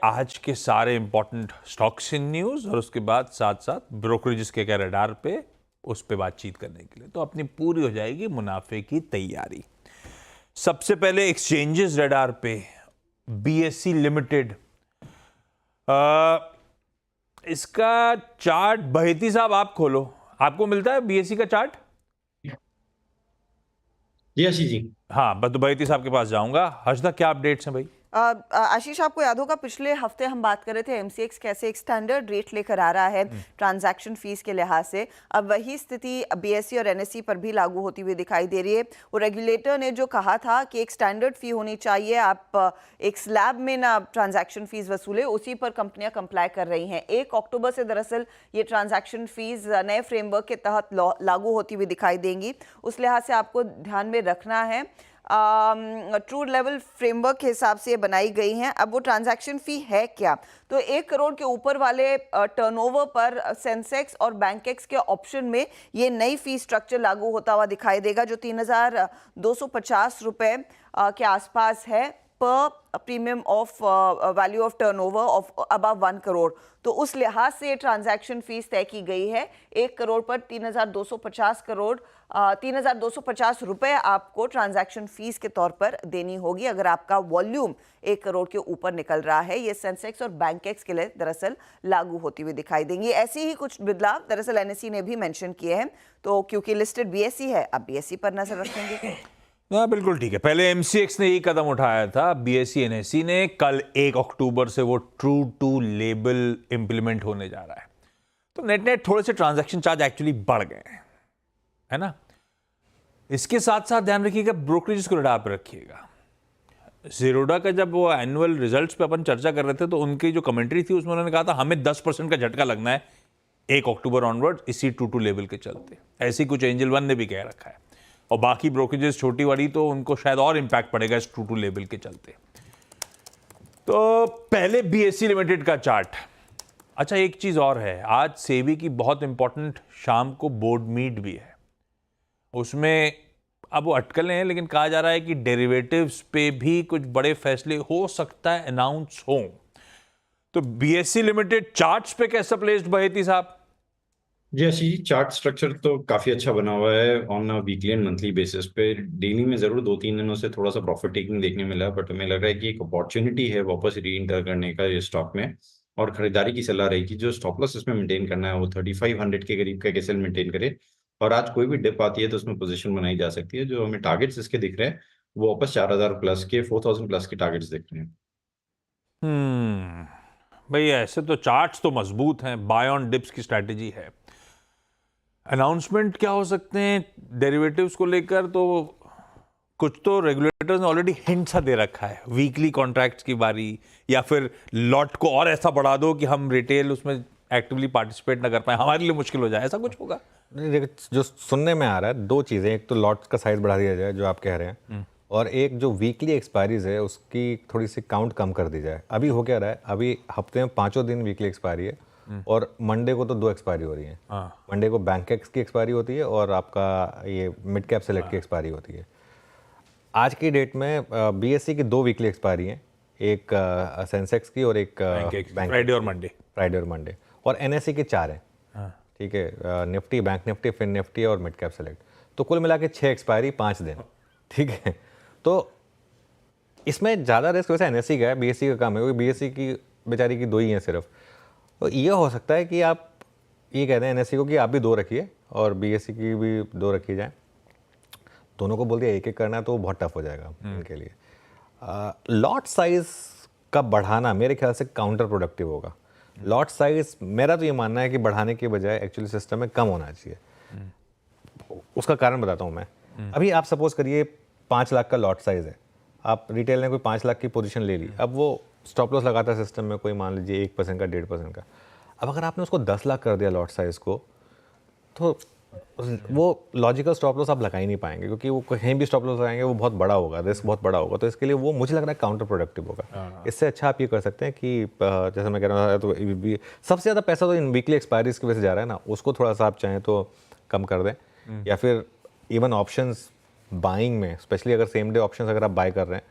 आज के सारे इंपॉर्टेंट स्टॉक्स इन न्यूज और उसके बाद साथ साथ ब्रोकरेजेस के क्या रडार पे उस पे बातचीत करने के लिए, तो अपनी पूरी हो जाएगी मुनाफे की तैयारी। सबसे पहले एक्सचेंजेस रडार पे बीएसई लिमिटेड, इसका चार्ट बहेती साहब आप खोलो, आपको मिलता है बीएसई का चार्ट? जी आशीष जी। हाँ, बस बहेती साहब के पास जाऊंगा। हर्षदा, क्या अपडेट्स हैं भाई? आशीष, आपको याद होगा पिछले हफ्ते हम बात कर रहे थे एमसीएक्स कैसे एक स्टैंडर्ड रेट लेकर आ रहा है ट्रांजैक्शन फीस के लिहाज से। अब वही स्थिति बीएसई और एनएसई पर भी लागू होती हुई दिखाई दे रही है। वो रेगुलेटर ने जो कहा था कि एक स्टैंडर्ड फी होनी चाहिए, आप एक स्लैब में ना ट्रांजैक्शन फीस वसूले, उसी पर कंपनियां कंप्लाई कर रही हैं। 1 अक्टूबर से दरअसल ये ट्रांजैक्शन फीस नए फ्रेमवर्क के तहत लागू होती हुई दिखाई देंगी। उस लिहाज से आपको ध्यान में रखना है, ट्रू लेवल फ्रेमवर्क के हिसाब से बनाई गई हैं। अब वो ट्रांजैक्शन फ़ी है क्या, तो 1 करोड़ के ऊपर वाले टर्नओवर पर सेंसेक्स और बैंकेक्स के ऑप्शन में ये नई फी स्ट्रक्चर लागू होता हुआ दिखाई देगा, जो 3,250 रुपये के आसपास है पर premium of value of turnover of above 1 crore. तो उस लिहाज से ट्रांजैक्शन फीस तय की गई है। 1 करोड़ पर 3,250 रुपए आपको ट्रांजैक्शन फीस के तौर पर देनी होगी अगर आपका वॉल्यूम 1 करोड़ के ऊपर निकल रहा है। ये सेंसेक्स और बैंकेक्स के लिए दरअसल लागू होती हुई दिखाई देंगी। ऐसी ही कुछ बदलाव दरअसल एनएसई ने भी मेंशन किए हैं, तो क्योंकि लिस्टेड बीएसई है, अब बीएसई पर नजर रखेंगे। हाँ, बिल्कुल ठीक है। पहले एमसीएक्स ने ये कदम उठाया था, बीएसई एनएसई ने। कल 1 अक्टूबर से वो ट्रू टू लेबल इंप्लीमेंट होने जा रहा है, तो नेट नेट थोड़े से ट्रांजैक्शन चार्ज एक्चुअली बढ़ गए हैं, है ना। इसके साथ साथ ध्यान रखिएगा, ब्रोकरेज को रडार पर रखिएगा। ज़ीरोधा का जब वो एनुअल रिजल्ट्स पे अपन चर्चा कर रहे थे, तो उनकी जो कमेंट्री थी उसमें उन्होंने कहा था हमें 10% का झटका लगना है 1 अक्टूबर ऑनवर्ड, इसी ट्रू टू लेबल के चलते। ऐसी कुछ एंजल वन ने भी कह रखा है, और बाकी ब्रोकरेजेस छोटी वाली तो उनको शायद और इंपैक्ट पड़ेगा इस ट्रू टू लेबल के चलते। तो पहले बीएसई लिमिटेड का चार्ट। अच्छा, एक चीज और है, आज सेबी की बहुत इंपॉर्टेंट शाम को बोर्ड मीट भी है। उसमें अब वो अटकलें हैं, लेकिन कहा जा रहा है कि डेरिवेटिव्स पे भी कुछ बड़े फैसले हो सकता है अनाउंस हों। तो बीएसई लिमिटेड चार्ट्स पे कैसा प्लेस्ड बहेती साहब? जी आशीष जी, चार्ट स्ट्रक्चर तो काफी अच्छा बना हुआ है on weekly and monthly basis पे। डेली में जरूर 2-3 दिनों से थोड़ा सा प्रॉफिट टेकिंग देखने मिला, बट हमें लग रहा है कि एक अपॉर्चुनिटी है वापस री इंटर करने का ये स्टॉक में, और खरीदारी की सलाह रहेगी। जो स्टॉप लॉस इसमें मेंटेन करना है वो 3500 के करीब का एक एसएल मेंटेन करे, और आज कोई भी डिप आती है तो उसमें पोजीशन बनाई जा सकती है। जो हमें टारगेट्स इसके दिख रहे हैं वो वापस 4000 प्लस के 4000 प्लस के टारगेट्स दिख रहे हैं। भैया ऐसे तो चार्ट्स तो मजबूत हैं, बाय ऑन डिप्स की स्ट्रैटेजी है। अनाउंसमेंट क्या हो सकते हैं डेरिवेटिव्स को लेकर, तो कुछ तो रेगुलेटर्स ने ऑलरेडी हिंट सा दे रखा है, वीकली कॉन्ट्रैक्ट्स की बारी, या फिर लॉट को और ऐसा बढ़ा दो कि हम रिटेल उसमें एक्टिवली पार्टिसिपेट ना कर पाए, हमारे लिए मुश्किल हो जाए, ऐसा कुछ होगा? नहीं, देखो जो सुनने में आ रहा है 2 चीज़ें, एक तो लॉट का साइज बढ़ा दिया जाए जो आप कह रहे हैं, और एक जो वीकली एक्सपायरीज है उसकी थोड़ी सी काउंट कम कर दी जाए। अभी हो क्या रहा है, अभी हफ्ते में 5 दिन वीकली एक्सपायरी है, और मंडे को तो 2 एक्सपायरी हो रही है। मंडे को बैंकेक्स की एक्सपायरी होती है और आपका ये मिड कैप सेलेक्ट की एक्सपायरी होती है। आज की डेट में बीएसई की 2 वीकली एक्सपायरी हैं, एक सेंसेक्स की और एक फ्राइडे और मंडे, और एनएसई के 4 हैं। ठीक है, Nifty, bank Nifty, fin Nifty और मिड कैप सेलेक्ट, तो कुल मिला के 6 एक्सपायरी 5 दिन। ठीक है, तो इसमें ज़्यादा रिस्क वैसे एनएसई का है, बीएसई का कम है, क्योंकि बीएसई की बेचारी की 2 ही हैं सिर्फ। तो ये हो सकता है कि आप ये कहते हैं एनएसई को कि आप भी 2 रखिए और बीएसई की भी 2 रखी जाए। दोनों को बोल दिया एक करना है तो वो बहुत टफ हो जाएगा इनके लिए। लॉट साइज का बढ़ाना मेरे ख्याल से काउंटर प्रोडक्टिव होगा। लॉट साइज मेरा तो ये मानना है कि बढ़ाने के बजाय एक्चुअली सिस्टम में कम होना चाहिए। उसका कारण बताता हूँ मैं। अभी आप सपोज करिए 5 लाख का लॉट साइज है, आप रिटेल ने कोई 5 लाख की पोजीशन ले ली, अब वो स्टॉप लॉस लगाता है सिस्टम में कोई मान लीजिए 1% का 1.5% का। अब अगर आपने उसको 10 लाख कर दिया लॉट साइज को, तो वो लॉजिकल स्टॉप लॉस आप लगा ही नहीं पाएंगे, क्योंकि वो कहीं भी स्टॉप लॉस लगाएंगे वो बहुत बड़ा होगा, रिस्क बहुत बड़ा होगा। तो इसके लिए वो मुझे लग रहा है काउंटर प्रोडक्टिव होगा। इससे अच्छा आप ये कर सकते हैं कि जैसे मैं कह रहा था, तो सबसे ज़्यादा पैसा तो इन वीकली एक्सपायरीज की वजह से जा रहा है ना, उसको थोड़ा सा आप चाहें तो कम कर दें, या फिर इवन ऑप्शंस बाइंग में, स्पेशली अगर सेम डे ऑप्शंस अगर आप बाय कर रहे हैं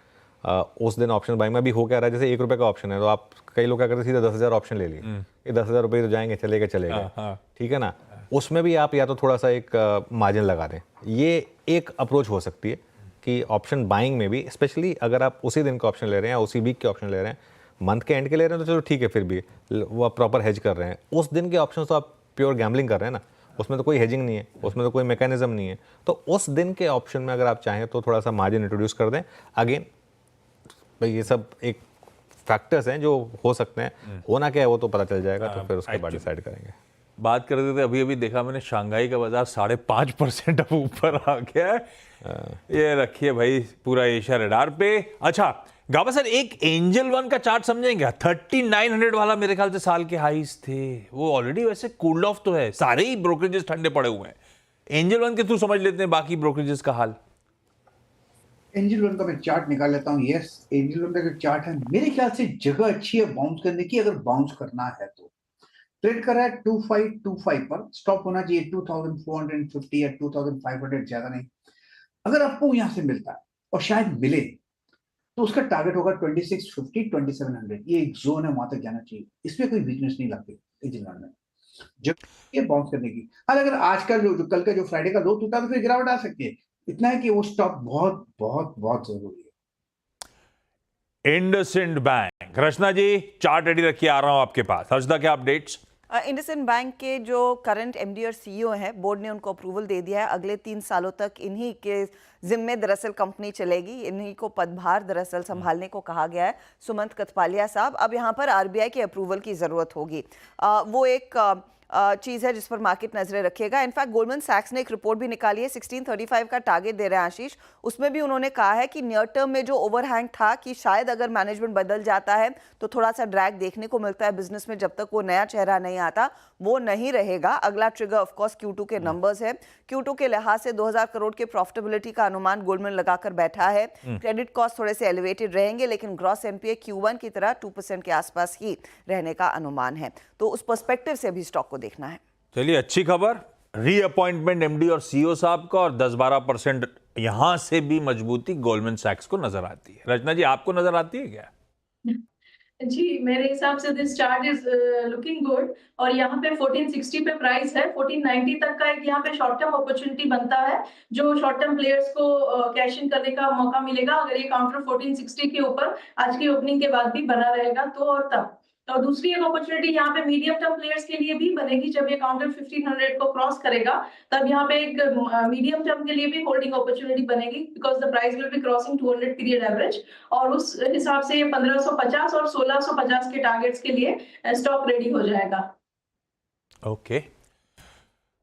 उस दिन ऑप्शन बाइंग में भी हो क्या रहा है, जैसे ₹1 का ऑप्शन है तो आप कई लोग क्या करते हैं सीधा 10,000 ऑप्शन ले लिए, ये 10,000 रुपये तो जाएंगे, चलेगा, ठीक है ना। उसमें भी आप या तो थोड़ा सा एक मार्जिन लगा दें, ये एक अप्रोच हो सकती है कि ऑप्शन बाइंग में भी, स्पेशली अगर आप उसी दिन का ऑप्शन ले रहे हैं या उसी वीक के ऑप्शन ले रहे हैं, मंथ के एंड के ले रहे हैं तो चलो ठीक है, फिर भी वो आप प्रॉपर हेज कर रहे हैं। उस दिन के ऑप्शन तो आप प्योर गैम्बलिंग कर रहे हैं ना, उसमें तो कोई हेजिंग नहीं है, उसमें तो कोई मैकेनिज्म नहीं है। तो उस दिन के ऑप्शन में अगर आप चाहें तो थोड़ा सा मार्जिन इंट्रोड्यूस कर दें। अगेन भाई ये सब एक फैक्टर्स हैं जो हो सकते हैं, होना क्या है वो तो पता चल जाएगा, तो फिर उसके बाद डिसाइड करेंगे। बात कर रहे थे अभी अभी देखा मैंने शंघाई का बाजार 5.5% अब ऊपर आ गया है। ये रखिए भाई पूरा एशिया रडार पे। अच्छा गाबा सर, एक एंजल वन का चार्ट समझेंगे? 3900 वाला मेरे ख्याल से साल के हाईज थे, वो ऑलरेडी वैसे कूल्ड ऑफ तो है, सारे ही ब्रोकरेजेस ठंडे पड़े हुए हैं। एंजल वन के थ्रू समझ लेते हैं बाकी ब्रोकरेजेस का हाल। एंजल वन का मैं चार्ट निकाल लेता हूँ। यस, एंजल वन का जो चार्ट है मेरे ख्याल से जगह अच्छी है बाउंस करने की, अगर बाउंस करना है तो। ट्रेड कर रहा है 2525 पर, स्टॉप होना चाहिए 2450 या 2500, ज्यादा नहीं। अगर आपको यहां से मिलता है और शायद मिले तो उसका टारगेट होगा 2650 2700, ये एक जोन है, वहां तक जाना चाहिए। इसमें कोई वीकनेस नहीं लगती एंजल वन में, जब ये बाउंस करने की। हाल अगर आज का जो कल का जो फ्राइडे का लो टूटा तो फिर गिरावट आ सकती है। इतना है कि वो स्टॉप बहुत बहुत बहुत जरूरी है। इंडसइंड बैंक, रचना जी चार्ट रेडी रखिए, आ रहा हूं आपके पास। हर्षदा क्या अपडेट्स? इंडसइंड बैंक के जो करंट एमडी और सीईओ हैं, बोर्ड ने उनको अप्रूवल दे दिया है। अगले 3 सालों तक इन्हीं के जिम्मे दरअसल कंपनी चलेगी, इन्हीं को पदभार दरअसल संभालने को कहा गया है। सुमंत कथपालिया साहब, अब यहाँ पर आरबीआई के अप्रूवल की ज़रूरत होगी। वो एक चीज़ है जिस पर मार्केट नजरें रखेगा। इनफैक्ट गोल्डमैन सैक्स ने एक रिपोर्ट भी निकाली है, 1635 का टारगेट दे रहे हैं आशीष। उसमें भी उन्होंने कहा है कि नियर टर्म में जो ओवरहैंग था कि शायद अगर मैनेजमेंट बदल जाता है तो थोड़ा सा ड्रैग देखने को मिलता है बिजनेस में, जब तक वो नया चेहरा नहीं आता वो नहीं रहेगा। अगला ट्रिगर ऑफ कोर्स Q2 के नंबर्स है। Q2 के लिहाज से 2000 करोड़ के प्रॉफिटेबिलिटी का अनुमान गोल्डमैन लगाकर बैठा है। क्रेडिट कॉस्ट थोड़े से एलिवेटेड रहेंगे, लेकिन ग्रॉस एनपीए Q1 की तरह 2% के आसपास ही रहने का अनुमान है। तो उस पर्सपेक्टिव से भी स्टॉक को देखना है। चलिए, अच्छी खबर, रीअपॉइंटमेंट एमडी और सीईओ साहब का, और 10-12% यहां से भी मजबूती गोल्डमैन सैक्स को नजर आती है। रचना जी, आपको नजर आती है क्या? जी, मेरे हिसाब से this chart is looking good, और यहाँ पे 1460 पे प्राइस है। 1490 तक का एक यहाँ पे शॉर्ट टर्म अपॉर्चुनिटी बनता है, जो शॉर्ट टर्म प्लेयर्स को कैश इन करने का मौका मिलेगा अगर ये काउंटर 1460 के ऊपर आज की ओपनिंग के बाद भी बना रहेगा तो। और तब और दूसरी एक अपॉर्चुनिटी यहाँ पे मीडियम टर्म प्लेयर्स के लिए भी बनेगी, जब ये काउंटर 1500 को क्रॉस करेगा तब यहाँ पे एक मीडियम टर्म के लिए भी होल्डिंग अपॉर्चुनिटी बनेगी, because the price will be crossing 200 period average, और उस हिसाब से 1550 और 1650 के टारगेट्स के लिए स्टॉक रेडी हो जाएगा। ओके,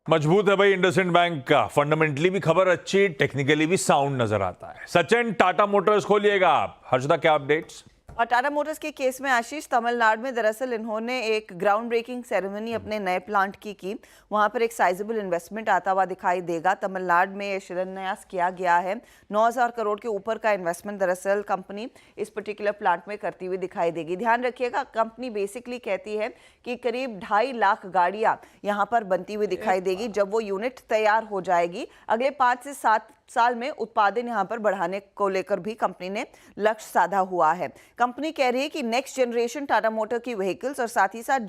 मजबूत है भाई इंडसइंड बैंक का, फंडामेंटली भी खबर अच्छी, टेक्निकली भी साउंड नजर आता है। सचिन, टाटा मोटर्स खोलिएगा आप। हर्षदा क्या अपडेट्स? और टाटा मोटर्स के केस में आशीष, तमिलनाडु में दरअसल इन्होंने एक ग्राउंड ब्रेकिंग सेरेमनी अपने नए प्लांट की वहां पर एक साइजेबल इन्वेस्टमेंट आता हुआ दिखाई देगा। तमिलनाडु में शिलान्यास किया गया है। 9000 करोड़ के ऊपर का इन्वेस्टमेंट दरअसल कंपनी इस पर्टिकुलर प्लांट में करती हुई दिखाई देगी। ध्यान रखिएगा, कंपनी बेसिकली कहती है कि करीब 2.5 लाख गाड़ियां यहां पर बनती हुई दिखाई देगी। जब वो यूनिट तैयार हो जाएगी, अगले 5 से 7 साल में उत्पादन यहां पर बढ़ाने को लेकर भी कंपनी ने लक्ष्य साधा हुआ है। कंपनी कह रही है कि नेक्स्ट जनरेशन टाटा मोटर की व्हीकल्स और साथ ही साथ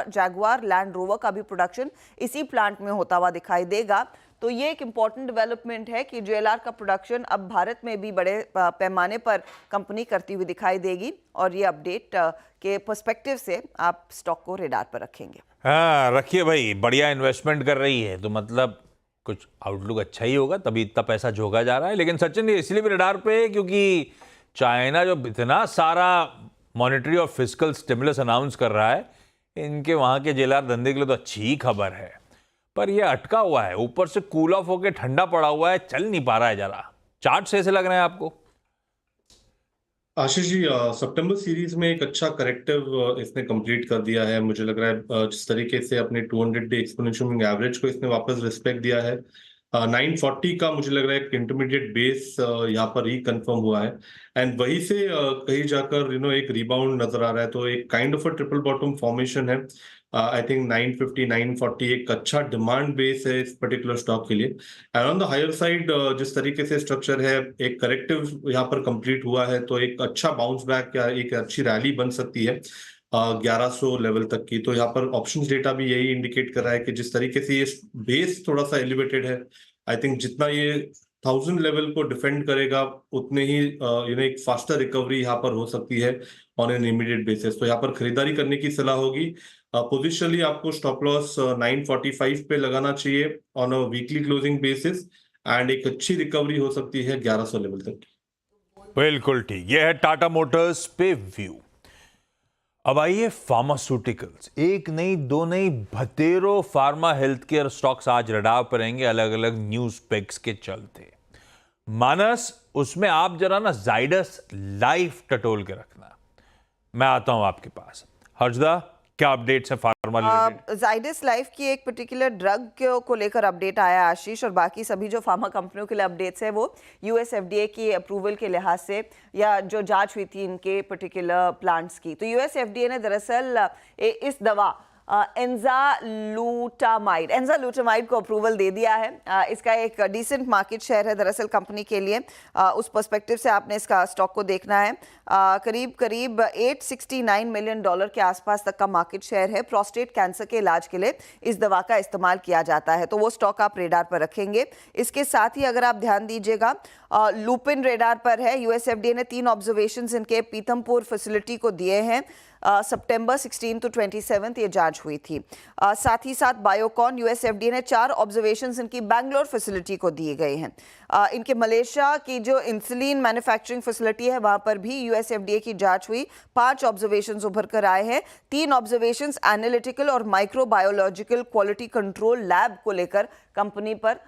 जैगुआर लैंड रोवर का भी प्रोडक्शन इसी प्लांट में होता हुआ दिखाई देगा। तो ये एक इंपॉर्टेंट डेवलपमेंट है कि JLR का प्रोडक्शन अब भारत में भी बड़े पैमाने पर कंपनी करती हुई दिखाई देगी, और ये अपडेट के पर्सपेक्टिव से आप स्टॉक को रेडार पर रखेंगे। हाँ रखिए भाई, बढ़िया इन्वेस्टमेंट कर रही है तो मतलब कुछ आउटलुक अच्छा ही होगा, तभी इतना पैसा झोंका जा रहा है। लेकिन सचिन, ये इसलिए भी रडार पे है क्योंकि चाइना जो इतना सारा मॉनेटरी और फिस्कल स्टिमुलस अनाउंस कर रहा है, इनके वहाँ के JLR धंधे के लिए तो अच्छी ही खबर है। पर ये अटका हुआ है, ऊपर से कूल ऑफ होकर ठंडा पड़ा हुआ है, चल नहीं पा रहा है जरा। चार्ट से ऐसे लग रहे हैं आपको? आशीष जी, सितंबर सीरीज में एक अच्छा करेक्टिव इसने कंप्लीट कर दिया है। मुझे लग रहा है जिस तरीके से अपने 200 डे एक्सपोनेंशियल मूविंग एवरेज को इसने वापस रिस्पेक्ट दिया है, 940 का मुझे लग रहा है एक इंटरमीडिएट बेस यहाँ पर रिकन्फर्म हुआ है, एंड वहीं से कहीं जाकर एक रिबाउंड नजर आ रहा है। तो एक kind of a triple bottom formation है। आई थिंक 950 940 एक अच्छा डिमांड बेस है इस पर्टिकुलर स्टॉक के लिए। And on the higher side जिस तरीके से स्ट्रक्चर है, एक करेक्टिव यहाँ पर कंप्लीट हुआ है, तो एक अच्छा बाउंस बैक या एक अच्छी रैली बन सकती है 1100 लेवल तक की। तो यहाँ पर ऑप्शंस डेटा भी यही इंडिकेट कर रहा है कि जिस तरीके से ये बेस थोड़ा सा एलिवेटेड है, आई थिंक जितना ये 1000 लेवल को डिफेंड करेगा उतने ही एक फास्टर रिकवरी यहाँ पर हो सकती है ऑन एन इमीडिएट बेसिस। तो यहाँ पर खरीदारी करने की सलाह होगी। पोजिशनली आपको स्टॉप लॉस 945 पे लगाना चाहिए on a weekly closing basis, and एक अच्छी रिकवरी हो सकती है 1100 लेवल तक। बिल्कुल ठीक, यह है टाटा मोटर्स पे व्यू। अब आइए फार्मास्यूटिकल्स। एक नहीं दो नहीं बतेरो फार्मा हेल्थ केयर स्टॉक्स आज रडार पर रहेंगे अलग अलग न्यूज पेक्स के चलते। मानस, उसमें आप जरा ना जाइडस लाइफ टटोल के रखना। मैं आता हूं आपके पास। हर्षदा, क्या अपडेट्स है फार्मा रिलेटेड? जाइडस लाइफ की एक पर्टिकुलर ड्रग को लेकर अपडेट आया आशीष, और बाकी सभी जो फार्मा कंपनियों के लिए अपडेट्स है वो यूएस एफडीए की अप्रूवल के लिहाज से या जो जांच हुई थी इनके पर्टिकुलर प्लांट्स की। तो यूएस एफडीए ने दरअसल इस दवा एंजालूटामाइड को अप्रूवल दे दिया है। इसका एक डिसेंट मार्केट शेयर है दरअसल कंपनी के लिए। उस पर्सपेक्टिव से आपने इसका स्टॉक को देखना है। करीब करीब $869 मिलियन के आसपास तक का मार्केट शेयर है। प्रोस्टेट कैंसर के इलाज के लिए इस दवा का इस्तेमाल किया जाता है, तो वो स्टॉक आप रेडार पर रखेंगे। इसके साथ ही अगर आप ध्यान दीजिएगा, लुपिन रेडार पर है। यूएस एफडीए ने 3 ऑब्जर्वेशंस इनके पीथमपुर फैसिलिटी को दिए हैं। सितंबर 16 to 27 ये जांच हुई थी। साथ ही साथ बायोकॉन यूएस एफडीए ने 4 ऑब्जर्वेशंस इनकी बैंगलोर फैसिलिटी को दिए गए हैं। इनके मलेशिया की जो इंसुलिन मैन्युफैक्चरिंग फैसिलिटी है वहां पर भी यूएस एफडीए की जांच हुई। 5 ऑब्जर्वेशंस उभर कर आए हैं। 3 ऑब्जर्वेशंस एनालिटिकल और माइक्रोबायोलॉजिकल क्वालिटी कंट्रोल लैब को लेकर कंपनी पर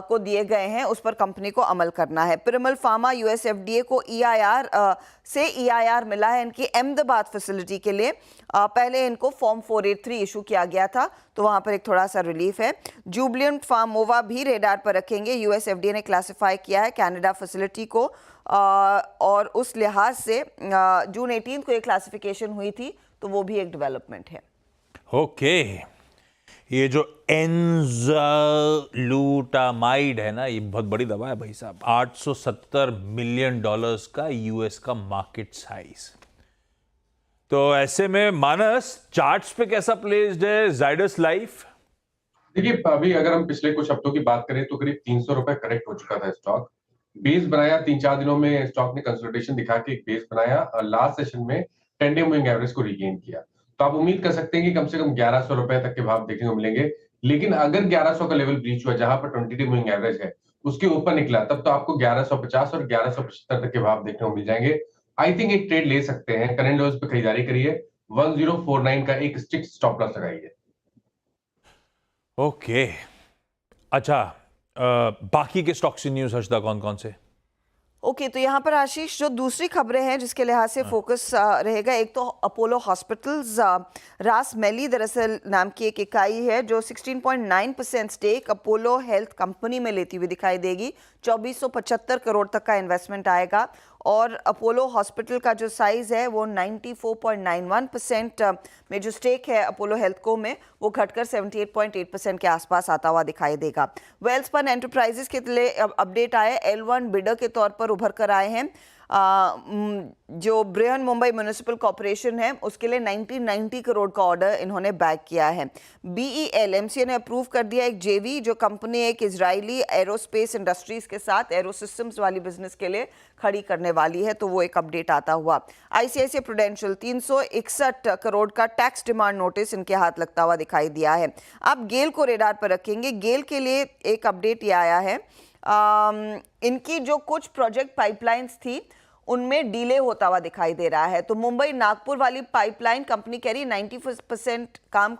को दिए गए हैं, उस पर कंपनी को अमल करना है। पिरामल फार्मा यूएस एफडीए को ईआईआर मिला है इनकी अहमदाबाद फैसिलिटी के लिए। पहले इनको फॉर्म 483 इशू किया गया था, तो वहां पर एक थोड़ा सा रिलीफ है। जुबिलेंट फार्मोवा भी रेडार पर रखेंगे। यूएस एफडीए ने क्लासिफाई किया है कनाडा फैसिलिटी को, और उस लिहाज से जून 18 को ये क्लासिफिकेशन हुई थी, तो वो भी एक डेवलपमेंट है। ओके, ये जो एंजालूटामाइड है ना, ये बहुत बड़ी दवा है भाई साहब। $870 मिलियन का यूएस का मार्केट साइज। तो ऐसे में मानस, चार्ट्स पे कैसा प्लेस्ड है जाइडस लाइफ? देखिए, अभी अगर हम पिछले कुछ हफ्तों की बात करें तो करीब 300 रुपए करेक्ट हो चुका था स्टॉक। बेस बनाया 3-4 दिनों में स्टॉक ने कंसोलिडेशन दिखा के एक बेस बनाया और लास्ट सेशन में 10-डे मूविंग एवरेज को रीगेन किया। तो आप उम्मीद कर सकते हैं कि कम से कम 1100 रुपए तक के भाव देखने को मिलेंगे। लेकिन अगर 1100 का लेवल ब्रीच हुआ जहां पर 20-डे मूविंग एवरेज है उसके ऊपर निकला, तब तो आपको 1150 और 1175 तक के भाव देखने को मिल जाएंगे। आई थिंक एक ट्रेड ले सकते हैं। करंट लेवल्स पे खरीदारी करिए। 1049 का एक स्ट्रिक्ट स्टॉप लॉस लगाइए। ओके, अच्छा, बाकी के स्टॉक्स की न्यूज हर्षदा कौन कौन से? ओके, तो यहाँ पर आशीष जो दूसरी खबरें हैं जिसके लिहाज से फोकस रहेगा, एक तो अपोलो हॉस्पिटल्स। रास मेली दरअसल नाम की एक इकाई है जो 16.9% स्टेक अपोलो हेल्थ कंपनी में लेती हुई दिखाई देगी। 2475 करोड़ तक का इन्वेस्टमेंट आएगा, और अपोलो हॉस्पिटल का जो साइज है वो 94.91% में जो स्टेक है अपोलो हेल्थ को में, वो घटकर 78.8% के आसपास आता हुआ दिखाई देगा। वेल्सपन एंटरप्राइजेस के लिए अपडेट आया, L1 बिडर के तौर पर उभर कर आए हैं। जो बृहन मुंबई म्युनिसिपल कॉर्पोरेशन है उसके लिए 1990 करोड़ का ऑर्डर इन्होंने बैक किया है। BEL MCA ने अप्रूव कर दिया एक जेवी जो कंपनी एक इजरायली एरोस्पेस इंडस्ट्रीज के साथ एरो सिस्टम्स वाली बिजनेस के लिए खड़ी करने वाली है, तो वो एक अपडेट आता हुआ। ICICI प्रूडेंशियल 361 करोड़ का टैक्स डिमांड नोटिस इनके हाथ लगता हुआ दिखाई दिया है। आप गेल को रेडार पर रखेंगे। गेल के लिए एक अपडेट ये आया है, इनकी जो कुछ प्रोजेक्ट पाइपलाइंस थी उनमें डिले होता हुआ दिखाई दे रहा है। तो मुंबई नागपुर वाली पाइपलाइन कंपनी कह रही 90% काम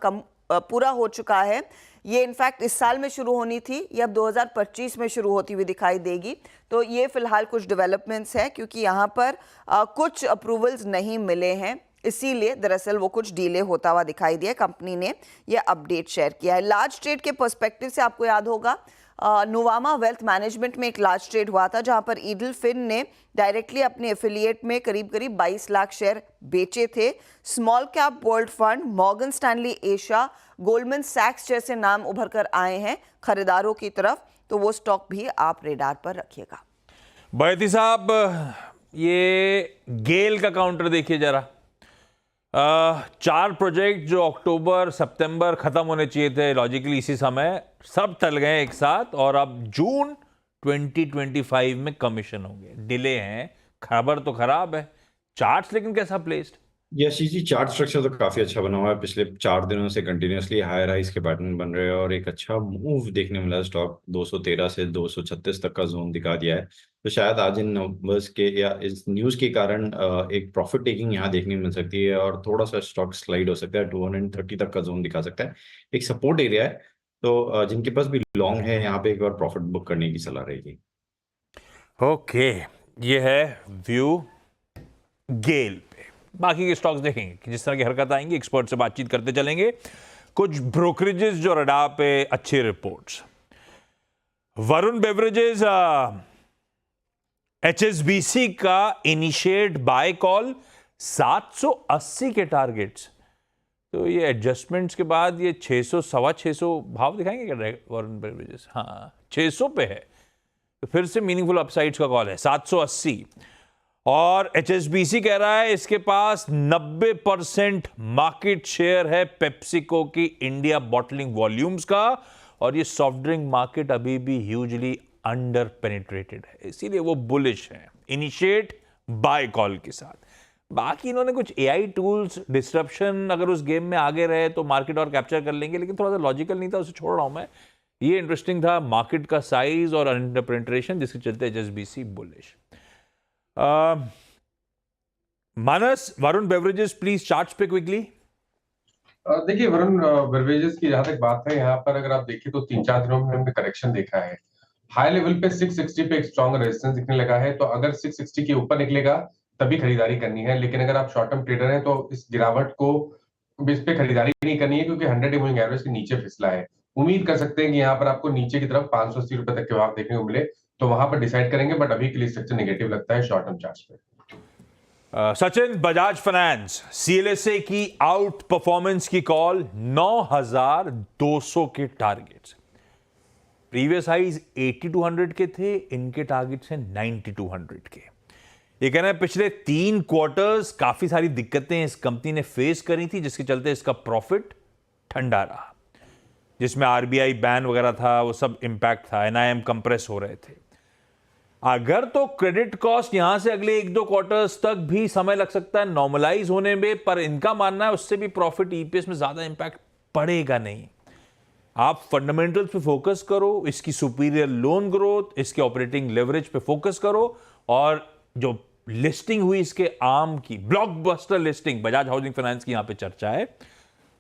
पूरा हो चुका है। ये इनफैक्ट इस साल में शुरू होनी थी, ये अब 2025 में शुरू होती हुई दिखाई देगी। तो ये फिलहाल कुछ डेवलपमेंट्स हैं, क्योंकि यहाँ पर कुछ अप्रूवल्स नहीं मिले हैं, इसीलिए दरअसल वो कुछ डिले होता हुआ दिखाई दिया। कंपनी ने ये अपडेट शेयर किया है। लार्ज ट्रेड के पर्सपेक्टिव से आपको याद होगा नोवामा वेल्थ मैनेजमेंट में एक लार्ज ट्रेड हुआ था जहां पर ईडल फिन ने डायरेक्टली अपने एफिलिएट में करीब 22 लाख शेयर बेचे थे। Small Cap World Fund, Morgan Stanley Asia, Goldman सैक्स जैसे नाम उभर कर आए हैं खरीदारों की तरफ, तो वो स्टॉक भी आप रेडार पर रखिएगा। बैती साहब, ये गेल का काउंटर देखिए जरा। 4 प्रोजेक्ट जो अक्टूबर सितंबर खत्म होने चाहिए थे लॉजिकली इसी समय, सब टल गए एक साथ और अब जून 2025 में कमीशन होंगे। डिले हैं, खबर तो खराब है। चार्ट्स लेकिन कैसा प्लेस्ड? यस जी, चार्ट स्ट्रक्चर तो काफी अच्छा बना हुआ है। पिछले 4 दिनों से कंटिन्यूअसली हाई राइज के पैटर्न बन रहे हैं और एक अच्छा मूव देखने मिला। स्टॉक 213 से 236 तक का जोन दिखा दिया है। तो शायद आज इन नंबर्स के या इस न्यूज के कारण एक प्रॉफिट टेकिंग यहाँ देखने मिल सकती है और थोड़ा सा स्टॉक स्लाइड हो सकता है। 230 तक का जोन दिखा सकता है, एक सपोर्ट एरिया है। तो जिनके पास भी लॉन्ग है यहाँ पे एक बार प्रॉफिट बुक करने की सलाह रहेगी। ओके, ये है व्यू गेल पे। बाकी के स्टॉक्स देखेंगे कि जिस तरह की हरकत आएंगी, एक्सपर्ट से बातचीत करते चलेंगे। कुछ ब्रोकरेजेस जो रडार पे अच्छी रिपोर्ट्स। वरुण बेवरेजेस HSBC का इनिशिएट बाय कॉल 780 के टारगेट्स। तो ये एडजस्टमेंट्स के बाद ये 600 सवा 600 भाव दिखाएंगे क्या वरुण बेवरेजेस? हाँ, 600 पे है तो फिर से मीनिंगफुल अपसाइड्स का कॉल है 780। और HSBC कह रहा है इसके पास 90% मार्केट शेयर है पेप्सिको की इंडिया बॉटलिंग वॉल्यूम्स का, और ये सॉफ्ट ड्रिंक मार्केट अभी भी ह्यूजली अंडर पेनिट्रेटेड है, इसीलिए वो बुलिश है इनिशिएट बाय कॉल के साथ। बाकी इन्होंने कुछ AI टूल्स डिस्ट्रप्शन, अगर उस गेम में आगे रहे तो मार्केट और कैप्चर कर लेंगे, लेकिन थोड़ा सा लॉजिकल नहीं था, उसे छोड़ रहा हूं मैं। ये इंटरेस्टिंग था, मार्केट का साइज और अंडर पेनिट्रेशन, जिसके चलते HSBC bullish. Manas, Varun beverages please charts पे क्विकली। देखिए वरुण बेवरेजेस की जहां तक बात है, यहाँ पर अगर आप देखिए तो 3-4 दिनों में हमने करेक्शन देखा है। हाई लेवल पे 660 पे एक स्ट्रॉन्ग रेजिस्टेंस दिखने लगा है, तो अगर 660 के ऊपर निकलेगा तभी खरीदारी करनी है। लेकिन अगर आप शॉर्ट टर्म ट्रेडर हैं तो इस गिरावट को इस पे खरीदारी नहीं करनी है, क्योंकि 100 मूविंग एवरेज के नीचे फिसला है। उम्मीद कर सकते हैं कि यहाँ पर आपको नीचे की तरफ 580 रुपए तक के भाव देखने को मिले, तो वहां पर डिसाइड करेंगे। बट अभी के लिए स्ट्रक्चर नेगेटिव लगता है शॉर्ट टर्म चार्ट्स पे। सचिन, बजाज फाइनेंस CLSA की आउट परफॉर्मेंस की कॉल 9200 के टारगेट्स। प्रीवियस हाइज 8200 के थे, इनके टारगेट्स हैं 9200 के। ये कहना है पिछले 3 क्वार्टर्स काफी सारी दिक्कतें इस कंपनी ने फेस करी थी, जिसके चलते इसका प्रॉफिट ठंडा रहा, जिसमें RBI बैन वगैरह था, वो सब इंपैक्ट था, NIM कंप्रेस हो रहे थे। अगर तो क्रेडिट कॉस्ट यहां से अगले 1-2 क्वार्टर्स तक भी समय लग सकता है नॉर्मलाइज होने में, पर इनका मानना है उससे भी प्रॉफिट EPS में ज्यादा इंपैक्ट पड़ेगा नहीं। आप फंडामेंटल्स पे फोकस करो, इसकी सुपीरियर लोन ग्रोथ, इसके ऑपरेटिंग लेवरेज पे फोकस करो, और जो लिस्टिंग हुई इसके आर्म की blockbuster listing, Bajaj housing finance की यहां पे चर्चा है,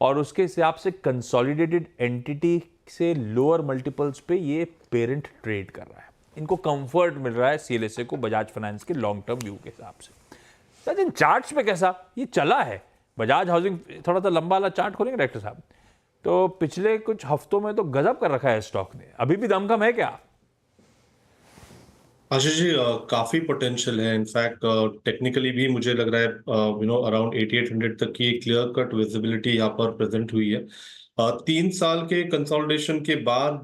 और उसके हिसाब से कंसोलिडेटेड एंटिटी से लोअर मल्टीपल्स पे ये पेरेंट ट्रेड कर रहा है। इनको कंफर्ट मिल रहा है CLSA को बजाज फाइनेंस के लॉन्ग टर्म व्यू के हिसाब से। सचिन, चार्ट्स पे कैसा ये चला है? बजाज हाउसिंग थोड़ा सा लंबा वाला चार्ट खोलेंगे डायरेक्टर साहब, तो पिछले कुछ हफ्तों में तो गजब कर रखा है स्टॉक ने, अभी भी दमखम है क्या? आशीष जी, काफी पोटेंशियल है। इनफैक्ट टेक्निकली भी मुझे लग रहा है अराउंड 8800 तक की क्लियर कट विजिबिलिटी यहाँ पर प्रेजेंट हुई है। 3 साल के कंसोलिडेशन के बाद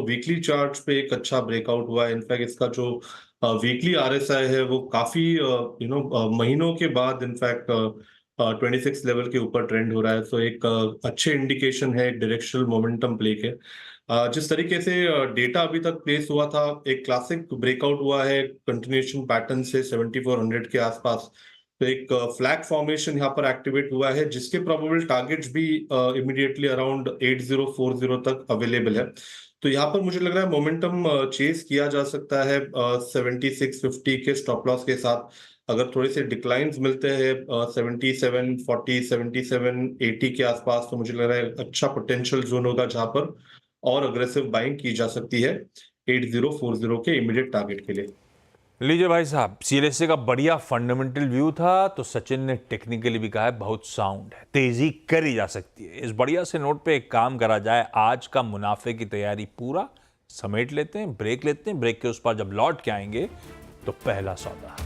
वीकली चार्ट्स पे एक अच्छा ब्रेकआउट हुआ है। इनफैक्ट इसका जो वीकली RSI है वो काफी महीनों के बाद इनफैक्ट 26 लेवल के ऊपर ट्रेंड हो रहा है। तो एक अच्छे इंडिकेशन है डायरेक्शनल मोमेंटम प्ले के। जिस तरीके से डेटा अभी तक प्लेस हुआ था, एक क्लासिक ब्रेकआउट हुआ है कंटिन्यूएशन पैटर्न से 7400 के आसपास। तो एक फ्लैग फॉर्मेशन यहाँ पर एक्टिवेट हुआ है, जिसके प्रोबेबल टारगेट्स भी इमीडिएटली अराउंड 8040 तक अवेलेबल है। तो यहाँ पर मुझे लग रहा है मोमेंटम चेस किया जा सकता है 7650 के स्टॉप लॉस के साथ। अगर थोड़े से डिक्लाइंस मिलते हैं 7740 7780 के आसपास, तो मुझे लग रहा है अच्छा पोटेंशियल जोन होगा जहां पर और अग्रेसिव बाइंग की जा सकती है 8040 के इमीडिएट टारगेट के लिए। लीजिए भाई साहब, CLSA का बढ़िया फंडामेंटल व्यू था, तो सचिन ने टेक्निकली भी कहा है बहुत साउंड है, तेजी करी जा सकती है। इस बढ़िया से नोट पे एक काम करा जाए, आज का मुनाफे की तैयारी पूरा समेट लेते हैं, ब्रेक लेते हैं, ब्रेक के उस पार जब लौट के आएंगे तो पहला सौदा।